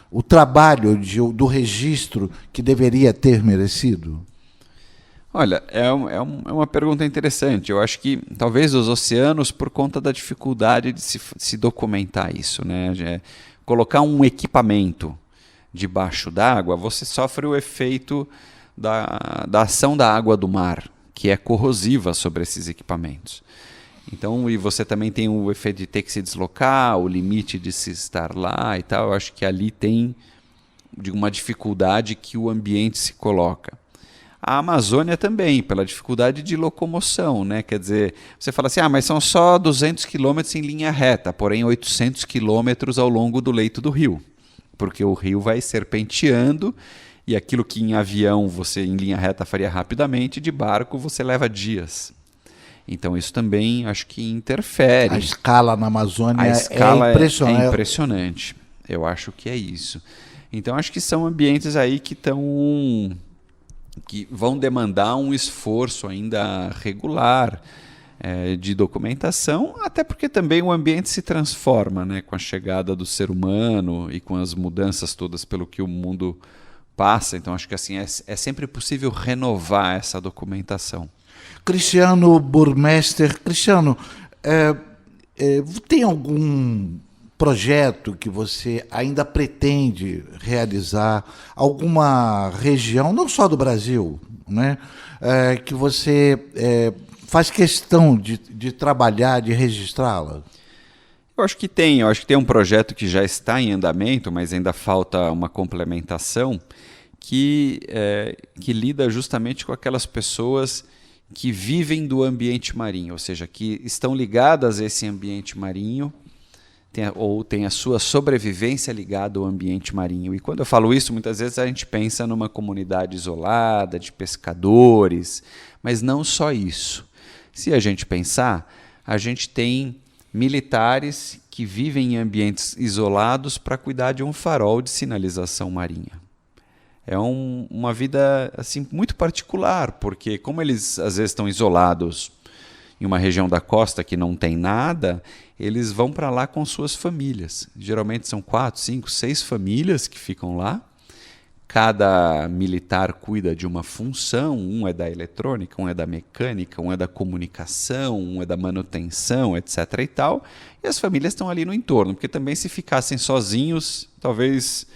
o trabalho do registro que deveria ter merecido? Olha, é uma pergunta interessante. Eu acho que talvez os oceanos, por conta da dificuldade de se documentar isso, né? Colocar um equipamento debaixo d'água, você sofre o efeito da ação da água do mar, que é corrosiva sobre esses equipamentos. Então, e você também tem o efeito de ter que se deslocar, o limite de se estar lá e tal. Eu acho que ali tem uma dificuldade que o ambiente se coloca. A Amazônia também, pela dificuldade de locomoção, né? Quer dizer, você fala assim, mas são só 200 quilômetros em linha reta, porém 800 quilômetros ao longo do leito do rio, porque o rio vai serpenteando e aquilo que em avião você em linha reta faria rapidamente, de barco você leva dias. Então isso também acho que interfere. A escala na Amazônia é impressionante. Eu acho que é isso. Então acho que são ambientes aí que vão demandar um esforço ainda regular de documentação, até porque também o ambiente se transforma, né, com a chegada do ser humano e com as mudanças todas pelo que o mundo passa. Então acho que assim é sempre possível renovar essa documentação. Cristiano Burmester. Cristiano, tem projeto que você ainda pretende realizar, alguma região, não só do Brasil, né, que você faz questão de trabalhar, de registrá-la? Eu acho que tem um projeto que já está em andamento, mas ainda falta uma complementação, que lida justamente com aquelas pessoas que vivem do ambiente marinho, ou seja, que estão ligadas a esse ambiente marinho, ou tem a sua sobrevivência ligada ao ambiente marinho. E quando eu falo isso, muitas vezes a gente pensa numa comunidade isolada, de pescadores, mas não só isso. Se a gente pensar, a gente tem militares que vivem em ambientes isolados para cuidar de um farol de sinalização marinha. É uma vida assim, muito particular, porque como eles às vezes estão isolados em uma região da costa que não tem nada, eles vão para lá com suas famílias. Geralmente são 4, 5, 6 famílias que ficam lá. Cada militar cuida de uma função, um é da eletrônica, um é da mecânica, um é da comunicação, um é da manutenção, etc. e tal. E as famílias estão ali no entorno, porque também se ficassem sozinhos, talvez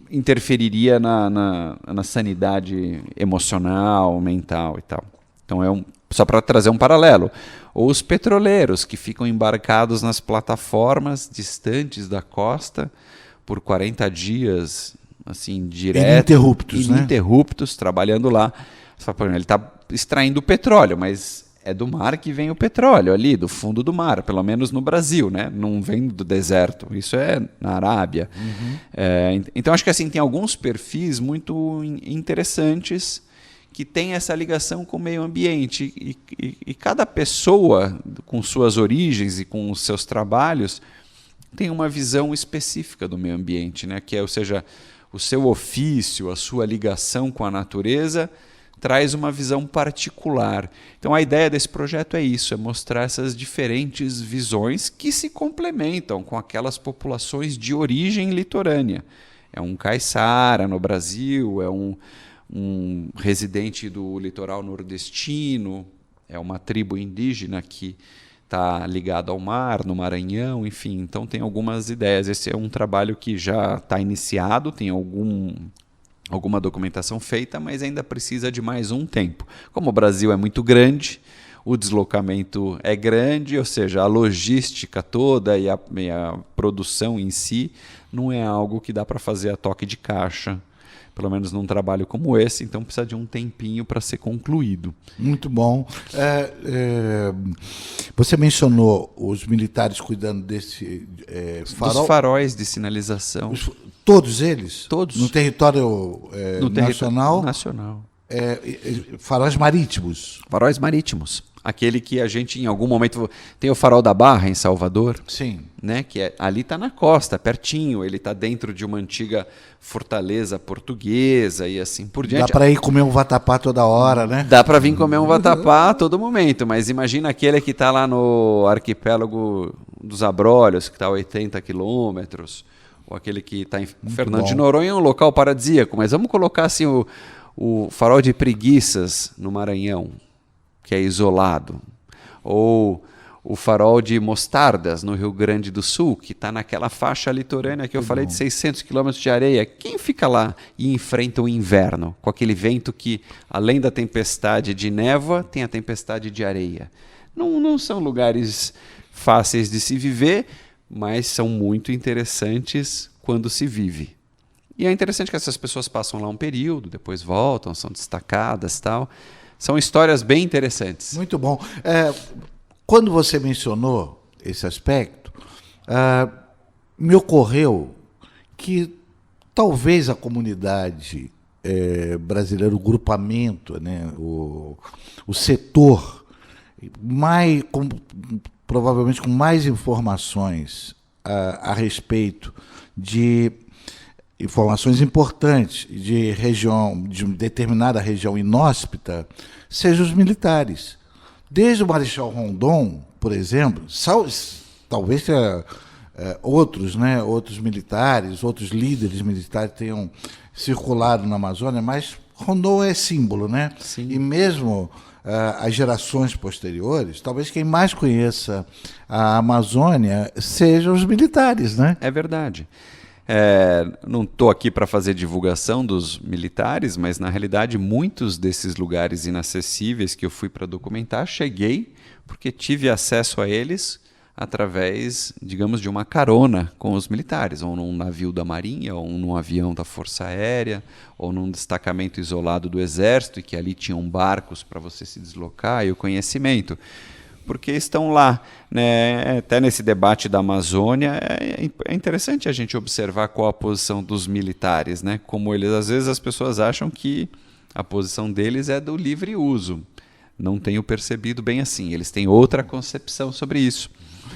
interferiria na sanidade emocional, mental e tal. Então só para trazer um paralelo. Ou os petroleiros que ficam embarcados nas plataformas distantes da costa por 40 dias, assim, direto, ininterruptos, trabalhando lá. Você fala, ele está extraindo petróleo, mas é do mar que vem o petróleo ali, do fundo do mar, pelo menos no Brasil, né? Não vem do deserto, isso é na Arábia. Então acho que assim, tem alguns perfis muito interessantes que tem essa ligação com o meio ambiente e cada pessoa, com suas origens e com os seus trabalhos, tem uma visão específica do meio ambiente, né? Que é, ou seja, o seu ofício, a sua ligação com a natureza traz uma visão particular. Então a ideia desse projeto é isso, é mostrar essas diferentes visões que se complementam com aquelas populações de origem litorânea. É um caiçara no Brasil, é um residente do litoral nordestino, é uma tribo indígena que está ligada ao mar, no Maranhão, enfim. Então tem algumas ideias. Esse é um trabalho que já está iniciado, tem alguma documentação feita, mas ainda precisa de mais um tempo. Como o Brasil é muito grande, o deslocamento é grande, ou seja, a logística toda e a produção em si não é algo que dá para fazer a toque de caixa, pelo menos num trabalho como esse, então precisa de um tempinho para ser concluído. Muito bom. Você mencionou os militares cuidando desse farol? Dos faróis de sinalização. Todos eles? Todos. No território nacional? Nacional. Faróis marítimos? Faróis marítimos. Aquele que a gente, em algum momento... Tem o Farol da Barra, em Salvador. Sim. Né, que ali está na costa, pertinho. Ele está dentro de uma antiga fortaleza portuguesa e assim por diante. Dá para ir comer um vatapá toda hora, né? Dá para vir comer um vatapá a todo momento. Mas imagina aquele que está lá no arquipélago dos Abrolhos, que está a 80 quilômetros. Ou aquele que está em Fernando de Noronha, um local paradisíaco. Mas vamos colocar assim o Farol de Preguiças, no Maranhão, que é isolado, ou o Farol de Mostardas, no Rio Grande do Sul, que está naquela faixa litorânea que eu falei de 600 quilômetros de areia. Quem fica lá e enfrenta o inverno, com aquele vento que, além da tempestade de névoa, tem a tempestade de areia? Não são lugares fáceis de se viver, mas são muito interessantes quando se vive. E é interessante que essas pessoas passam lá um período, depois voltam, são destacadas e tal. São histórias bem interessantes. Muito bom. Quando você mencionou esse aspecto, me ocorreu que talvez a comunidade brasileira, o grupamento, né, o setor, provavelmente com mais informações a respeito de informações importantes de determinada região inóspita, sejam os militares. Desde o Marechal Rondon, por exemplo, talvez outros militares, outros líderes militares tenham circulado na Amazônia, mas Rondon é símbolo, né? Sim. E mesmo as gerações posteriores, talvez quem mais conheça a Amazônia sejam os militares, né? É verdade. Não estou aqui para fazer divulgação dos militares, mas na realidade muitos desses lugares inacessíveis que eu fui para documentar, cheguei porque tive acesso a eles através, digamos, de uma carona com os militares, ou num navio da Marinha, ou num avião da Força Aérea, ou num destacamento isolado do Exército, e que ali tinham barcos para você se deslocar, e o conhecimento. Porque estão lá, né? Até nesse debate da Amazônia, é interessante a gente observar qual a posição dos militares, né? Como eles, às vezes as pessoas acham que a posição deles é do livre uso. Não tenho percebido bem assim, eles têm outra concepção sobre isso.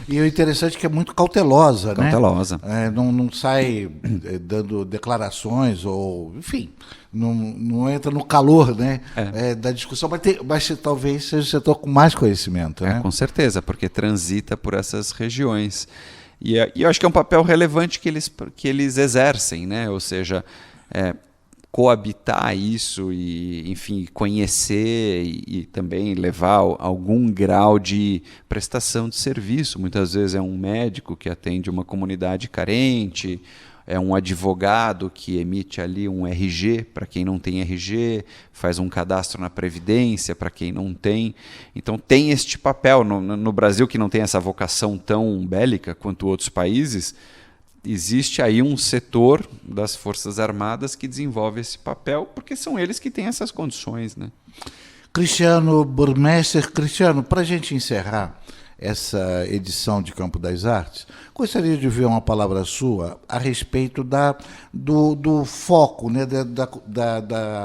E o interessante é que é muito cautelosa, né? Cautelosa. Não sai dando declarações ou, enfim, não entra no calor, né, da discussão, mas talvez seja o setor com mais conhecimento. Né? Com certeza, porque transita por essas regiões. E eu acho que é um papel relevante que eles exercem, né? Ou seja, coabitar isso e, enfim, conhecer e também levar algum grau de prestação de serviço. Muitas vezes é um médico que atende uma comunidade carente, é um advogado que emite ali um RG para quem não tem RG, faz um cadastro na Previdência para quem não tem. Então tem este papel. No Brasil, que não tem essa vocação tão bélica quanto outros países, existe aí um setor das Forças Armadas que desenvolve esse papel, porque são eles que têm essas condições, né? Cristiano Burmester. Cristiano, para a gente encerrar essa edição de Campo das Artes, gostaria de ouvir uma palavra sua a respeito do foco, né, da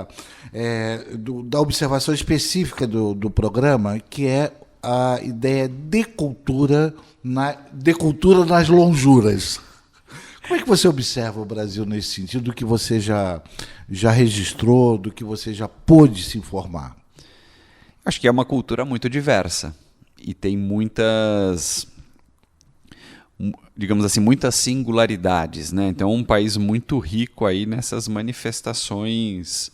observação específica do programa, que é a ideia de cultura nas lonjuras. Como é que você observa o Brasil nesse sentido, do que você já registrou, do que você já pôde se informar? Acho que é uma cultura muito diversa e tem muitas, digamos assim, muitas singularidades, né? Então é um país muito rico aí nessas manifestações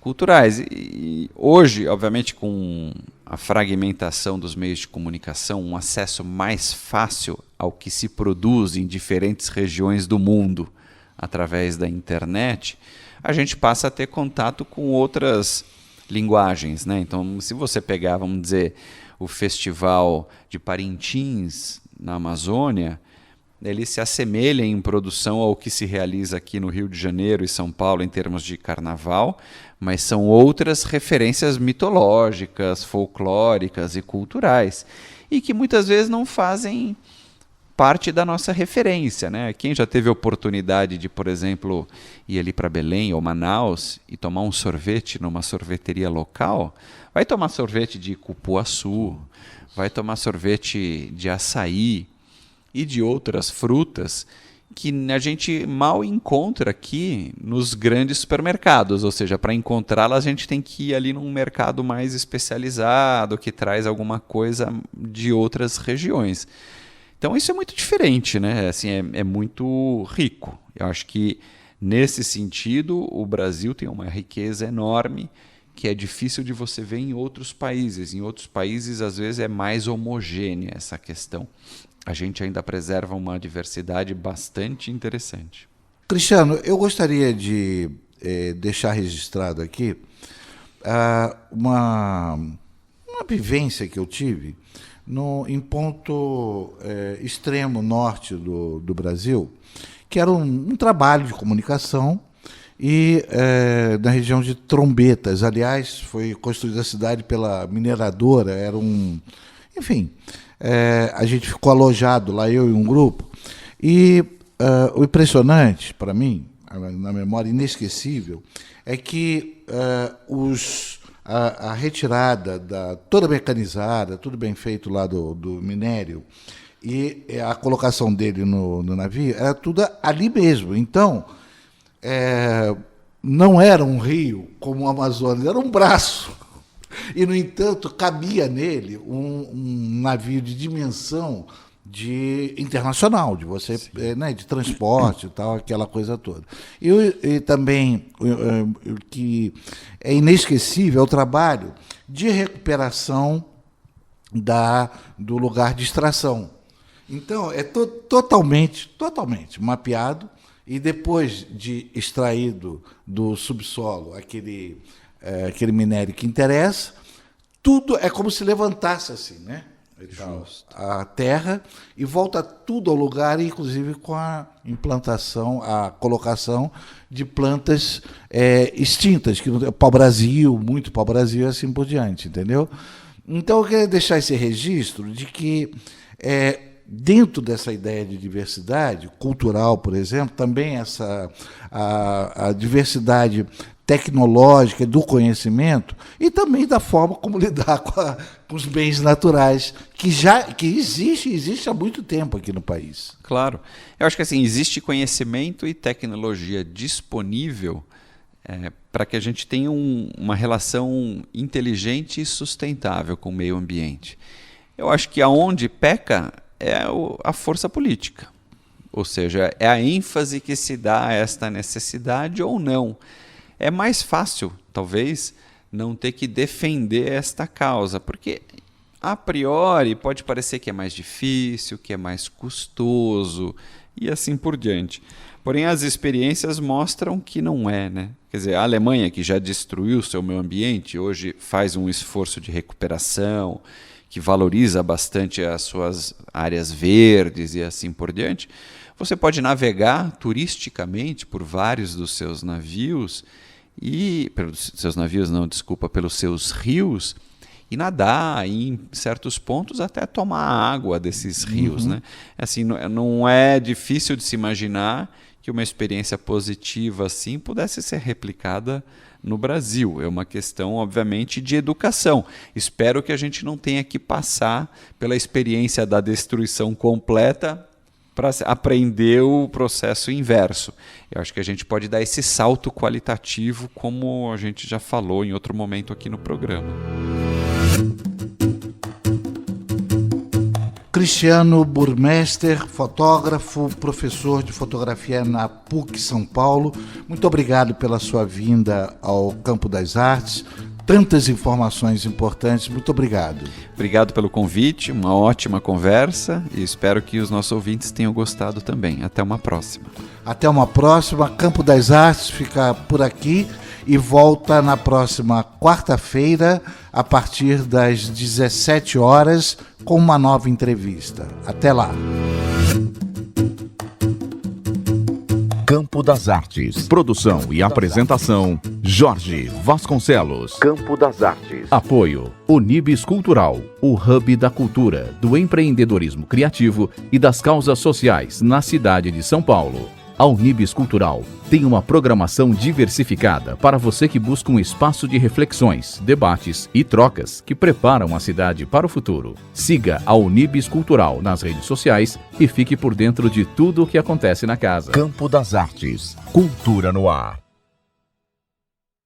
culturais. E hoje, obviamente, com a fragmentação dos meios de comunicação, um acesso mais fácil ao que se produz em diferentes regiões do mundo através da internet, a gente passa a ter contato com outras linguagens, né? Então, se você pegar, vamos dizer, o Festival de Parintins, na Amazônia, ele se assemelha em produção ao que se realiza aqui no Rio de Janeiro e São Paulo em termos de carnaval, mas são outras referências mitológicas, folclóricas e culturais, e que muitas vezes não fazem parte da nossa referência, né? Quem já teve a oportunidade de, por exemplo, ir ali para Belém ou Manaus e tomar um sorvete numa sorveteria local, vai tomar sorvete de cupuaçu, vai tomar sorvete de açaí e de outras frutas que a gente mal encontra aqui nos grandes supermercados, ou seja, para encontrá-las a gente tem que ir ali num mercado mais especializado, que traz alguma coisa de outras regiões. Então isso é muito diferente, né? Assim, é muito rico. Eu acho que, nesse sentido, o Brasil tem uma riqueza enorme que é difícil de você ver em outros países. Em outros países, às vezes, é mais homogênea essa questão. A gente ainda preserva uma diversidade bastante interessante. Cristiano, eu gostaria de deixar registrado aqui uma vivência que eu tive em ponto extremo norte do Brasil, que era um trabalho de comunicação e na região de Trombetas. Aliás, foi construída a cidade pela mineradora, enfim, a gente ficou alojado lá, eu e um grupo, e o impressionante para mim, na memória inesquecível, é que a retirada toda mecanizada, tudo bem feito lá do minério, e a colocação dele no navio, era tudo ali mesmo. Então, não era um rio como o Amazonas, era um braço. E, no entanto, cabia nele um navio de dimensão internacional, de você, né, de transporte e tal, aquela coisa toda. E também o que é inesquecível é o trabalho de recuperação do lugar de extração. Então, é totalmente mapeado, e depois de extraído do subsolo aquele minério que interessa, tudo é como se levantasse assim, né? A terra, e volta tudo ao lugar, inclusive com a implantação, a colocação de plantas extintas, que pau-brasil, muito pau-brasil e assim por diante, entendeu? Então, eu queria deixar esse registro de que, dentro dessa ideia de diversidade cultural, por exemplo, também a diversidade tecnológica do conhecimento, e também da forma como lidar com os bens naturais, que existe há muito tempo aqui no país. Claro. Eu acho que assim, existe conhecimento e tecnologia disponível para que a gente tenha uma relação inteligente e sustentável com o meio ambiente. Eu acho que aonde peca é a força política. Ou seja, é a ênfase que se dá a esta necessidade ou não. É mais fácil, talvez, não ter que defender esta causa, porque, a priori, pode parecer que é mais difícil, que é mais custoso e assim por diante. Porém, as experiências mostram que não é, né? Quer dizer, a Alemanha, que já destruiu o seu meio ambiente, hoje faz um esforço de recuperação, que valoriza bastante as suas áreas verdes e assim por diante. Você pode navegar turisticamente por vários dos seus navios, pelos seus rios, e nadar, e em certos pontos até tomar água desses rios. Né? Assim, não é difícil de se imaginar que uma experiência positiva assim pudesse ser replicada no Brasil. É uma questão, obviamente, de educação. Espero que a gente não tenha que passar pela experiência da destruição completa para aprender o processo inverso. Eu acho que a gente pode dar esse salto qualitativo, como a gente já falou em outro momento aqui no programa. Cristiano Burmester, fotógrafo, professor de fotografia na PUC São Paulo, muito obrigado pela sua vinda ao Campo das Artes. Tantas informações importantes, muito obrigado. Obrigado pelo convite, uma ótima conversa, e espero que os nossos ouvintes tenham gostado também. Até uma próxima. Até uma próxima. Campo das Artes fica por aqui e volta na próxima quarta-feira, a partir das 17 horas, com uma nova entrevista. Até lá. Campo das Artes. Produção e apresentação, Jorge Vasconcelos. Campo das Artes. Apoio, Unibis Cultural, o hub da cultura, do empreendedorismo criativo e das causas sociais na cidade de São Paulo. A Unibis Cultural tem uma programação diversificada para você que busca um espaço de reflexões, debates e trocas que preparam a cidade para o futuro. Siga a Unibis Cultural nas redes sociais e fique por dentro de tudo o que acontece na casa. Campo das Artes. Cultura no ar.